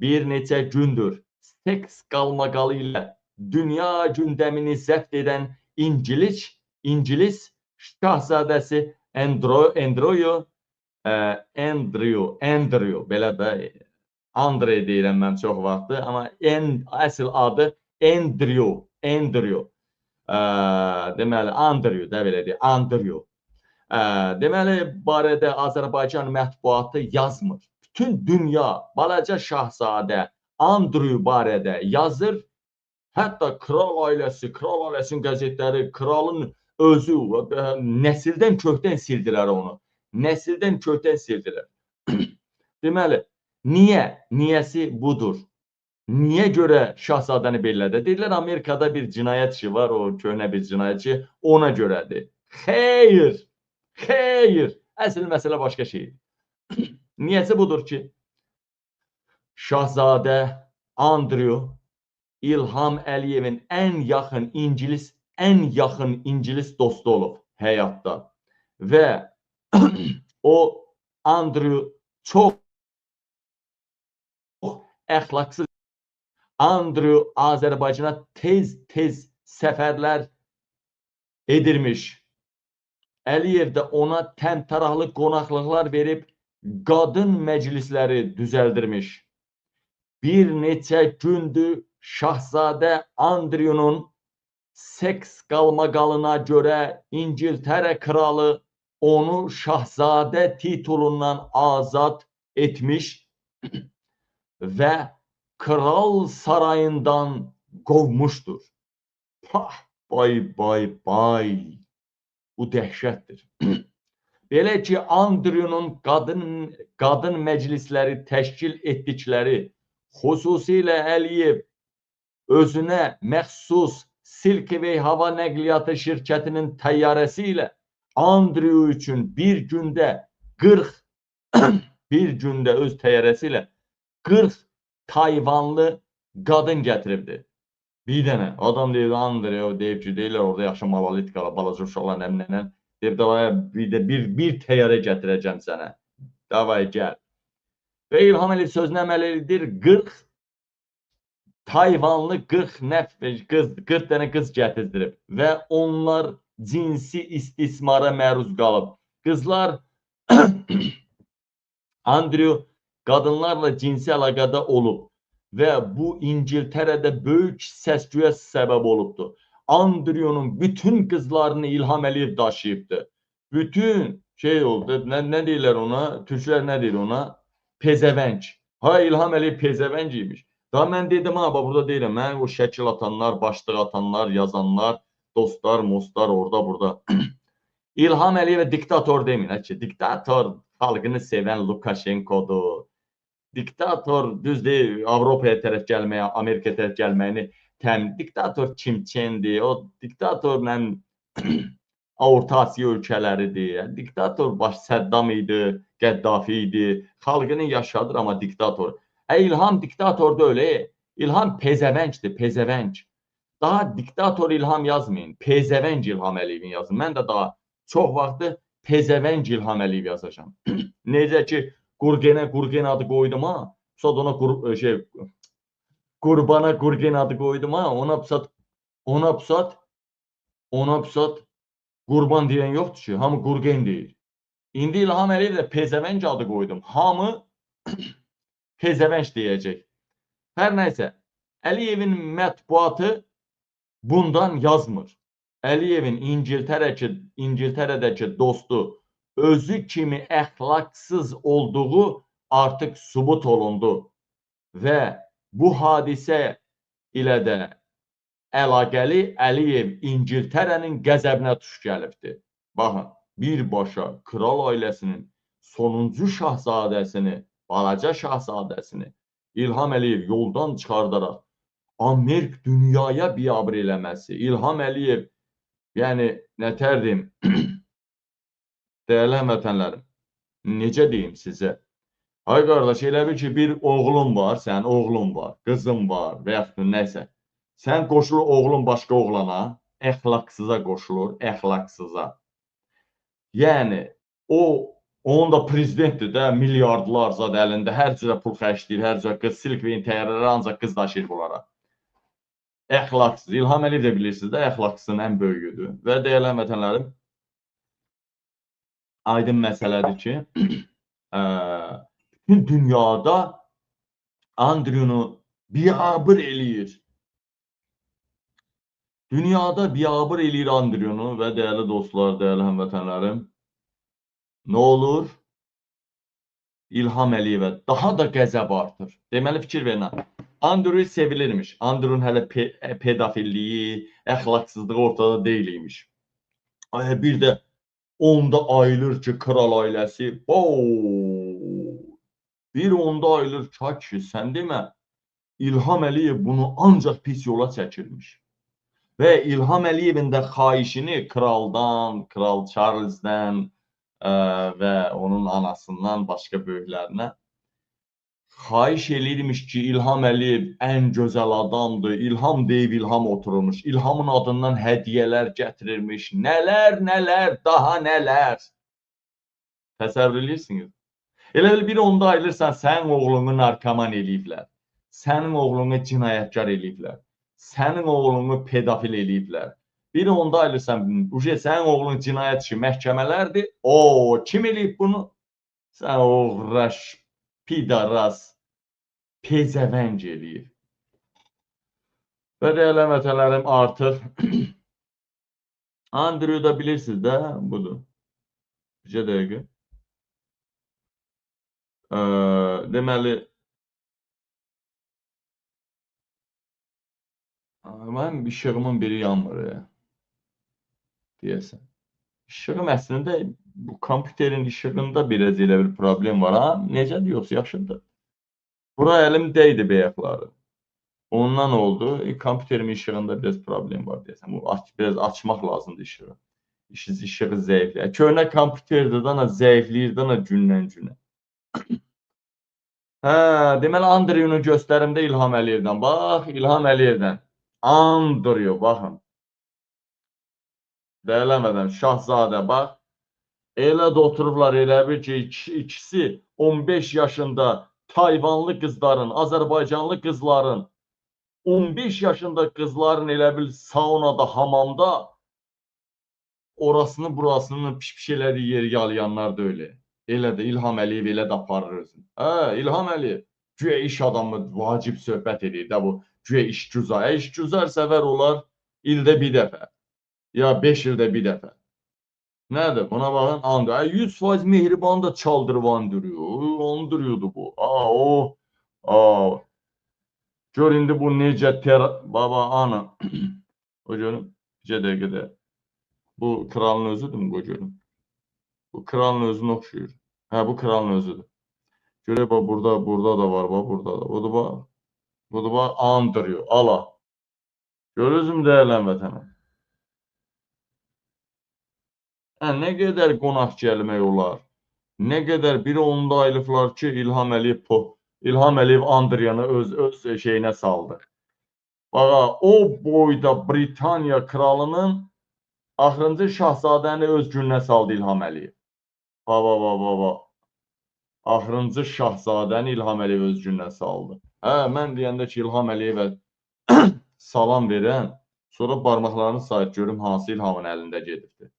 bir neçə gündür seks qalmaqalı ilə dünya gündəmini zəbt edən İngilis şahzadəsi Andrew, belə də Andre deyirəm mən çox vaxtı, amma əsl adı Andrew. Deməli, Andrew də belə deyir, Andrew. Deməli, barədə Azərbaycan mətbuatı yazmır. Bütün dünya balaca şahzadə Andrew barədə yazır. Hətta kral ailəsinin qəzetləri, kralın özü nəsildən kökdən sildilər onu. Nəsildən kökdən sildilər. Deməli, niyəsi budur. Niyə görə şahzadəni belədə? Deyirlər, Amerikada bir cinayət işi var, o köhnə bir cinayətçi, ona görədir. Xeyr. Əsl məsələ başqa şeydir. Niyəsi budur ki, şahzadə Andrew İlham Əliyevin ən yaxın İngilis dostu olub həyatda. Və o Andrew çox əxlaqsız. Andrew Azərbaycana tez səfərlər edirmiş. Əliyev də ona təmtəraqlı qonaqlıqlar verib qadın məclisləri düzəldirmiş. Bir neçə gündür Şahzadə Andrew'nun seks qalmaqalına görə İngiltərə kralı onu şahzadə titulundan azad etmiş və kral sarayından qovmuşdur. Bay. Bu dəhşətdir. Belə ki, Andrew'nun qadın məclisləri təşkil etdikləri, xüsusilə Əliyev özünə məxsus Silkway hava nəqliyyatı şirkətinin təyyarəsi ilə Andrew üçün bir gündə öz təyyarəsi ilə 40 Tayvanlı qadın gətiribdi. Bir dənə adam deyir, Andrew deyib ki, deyirlər orada yaxşı malalitikala, balaca uşaqlar nəmlənən. Deyib, bir təyyarə gətirəcəm sənə. Davay, gəl. Və İlham Əliyev sözünə əməl edir, 40 Tayvanlı 40 dənə qız gətirdirib və onlar cinsi istismara məruz qalıb. Qızlar Andrew qadınlarla cinsi əlaqədə olub və bu İngiltərədə böyük səs-küyə səbəb olubdur. Andrew'nun bütün qızlarını İlham Əliyev daşıyıbdır. Bütün oldu, nə deyirlər ona? Türklər nə deyir ona? Pezəvənc. İlham Əliyev pezəvənc imiş. Daha mən dedim, burada deyirəm, mən o şəkil atanlar, başlıq atanlar, yazanlar, dostlar, mostlar, orada, burada. İlham Əliyevə diktator demin, diktator xalqını sevən Lukashenkodur. Diktator düz deyil, Avropaya tərəf gəlməyə, Amerikaya tərəf gəlməyini diktator Kim Çendir, o diktator Orta Asiya ölkələridir. Diktator Səddam idi, Qəddafi idi, xalqını yaşadır, amma diktator. İlham diktator da öyle, İlham pezəvəncdir, pezəvənc. Daha diktator İlham yazmayın, pezəvənc İlham Əliyevin yazın. Mən də daha çox vaxtı pezəvənc İlham Əliyev yazacağım. Necə ki, Qurgen adı qoydum ha, sonra ona Qurbana Qurgen adı qoydum ha, ona psat Qurban deyən yoxdur ki, hamı Qurgen deyir. İndi İlham Əliyev də pezəvənc adı qoydum, hamı pezəvənc deyəcək. Hər nəysə, Əliyevin mətbuatı bundan yazmır. Əliyevin İngiltərədəki dostu özü kimi əxlaqsız olduğu artıq sübut olundu və bu hadisə ilə də əlaqəli Əliyev İngiltərənin qəzəbinə tuş gəlibdir. Baxın, birbaşa kral ailəsinin sonuncu şahzadəsini, balaca şahzadəsini İlham Əliyev yoldan çıxardaraq Amerik dünyaya biabr eləməsi, İlham Əliyev, yəni nətər deyim, dəyərli həmvətənlərim, necə deyim sizə? Ay qardaş, elə bil ki, bir oğlun var, sənin oğlun var, qızın var və yaxud nəysə. Sən qoşulur oğlun başqa oğlana, əxlaqsıza qoşulur, əxlaqsıza. Yəni, o Onun da prezidentdir də, milyardlar zad əlində, hər cürə pul xərcləyir, hər cürə qız, Silkveyn təyyarələri ancaq qız daşıyır bunlara. Əxlaqsız. İlham Əliyev də bilirsiniz də, əxlaqsızın ən böyüyüdür. Və dəyərli həmvətənlərim, aydın məsələdir ki, bütün dünyada Andrew'nu biabır eləyir. Dünyada biabır eləyir Andrew'nu və dəyərli dostlar, dəyərli həmvətənlərim, nə olur? İlham Əliyevə daha da qəzəb artır. Deməli, fikir verin. Andrew sevilirmiş. Andrew'un hələ pedofilliyi, əxlaqsızlığı ortada deyilmiş. Bir də onda ayılır ki, kral ailəsi, bir onda ayılır ki, sən demə, İlham Əliyev bunu ancaq pis yola çəkirmiş. Və İlham Əliyevin də xahişini kraldan, Kral Charles'dən və onun anasından başqa böyüklərinə xahiş eləyirmiş ki, İlham Əliyev ən gözəl adamdır, İlham deyib İlham otururmuş, İlhamın adından hədiyyələr gətirirmiş, nələr, daha nələr. Təsəvvür edirsiniz? Elə bir onda ayılırsan, sənin oğlunu narkoman eləyiblər, sənin oğlunu cinayətkar eləyiblər, sənin oğlunu pedofil eləyiblər. Bir onda ayılırsan, sənin oğlun cinayətçi məhkəmələrdir. Kim eləyib bunu? Sən oğraş, pidaras, pezəvəng eləyib. Və dəyərli həmvətənlərim, artıq Andrew da bilirsiniz də, budur. Bircə dəqiqə. Deməli, mənim işığımın biri yanmır ya, deyəsən. İşığım əslində, bu kompüterin işığında biraz elə bir problem var, ha? Necədir, yoxsa yaxşıdır? Bura əlim dəydi bəyəkləri. Ondan oldu, kompüterimin işığında biraz problem var deyəsən. Biraz açmaq lazımdır işığı. İşığı zəifləyir. Köhnə kompüterdir da, zəifləyir da gündən günə. Deməli, Andrew'nu göstərimdə İlham Əliyevdən. Bax, İlham Əliyevdən. Andrew, baxın. Dəyərlənmədən, Şahzadə, bax. Elə də oturublar, elə bir ki, ikisi 15 yaşında Tayvanlı qızların, Azərbaycanlı qızların, 15 yaşında qızların elə bil saunada, hamamda orasını, burasını piş-piş elədiyi yeri yalayanlar da öyle. Elə də İlham Əliyev elə də aparır özünü. İlham Əliyev, güya iş adamı vacib söhbət edir də bu, güya işgüzar. İşgüzar səfər olar ildə bir dəfə, ya 5 ildə bir dəfə. Nədir? Buna baxın, Andrew. 100% mehriban da çaldırıb andırıyor. Andırıyordu bu. Gör indi bu necə baba, ana. O görün, bircə dəqiqədə. Bu kralın özüdür mü? O görün. Bu kralın özünə oxşuyur. Bu kralın özüdür. Görək, bax, burada da var, bax, burada da. Budur, bax, andırıyor. Ala. Görürsün, dəyərli həmvətənlər. Nə qədər qonaq gəlmək olar, nə qədər biri onda ayılıblar ki, İlham Əliyev Andrew'nu öz şeyinə saldı. Bax, o boyda Britaniya kralının axırıncı şahzadəni öz gününə saldı İlham Əliyev. Bax. Axırıncı şahzadəni İlham Əliyev öz gününə saldı. Mən deyəndə ki, İlham Əliyevə salam verən, sonra barmaqlarını sayıb görüm hansı İlhamın əlində gedibdir.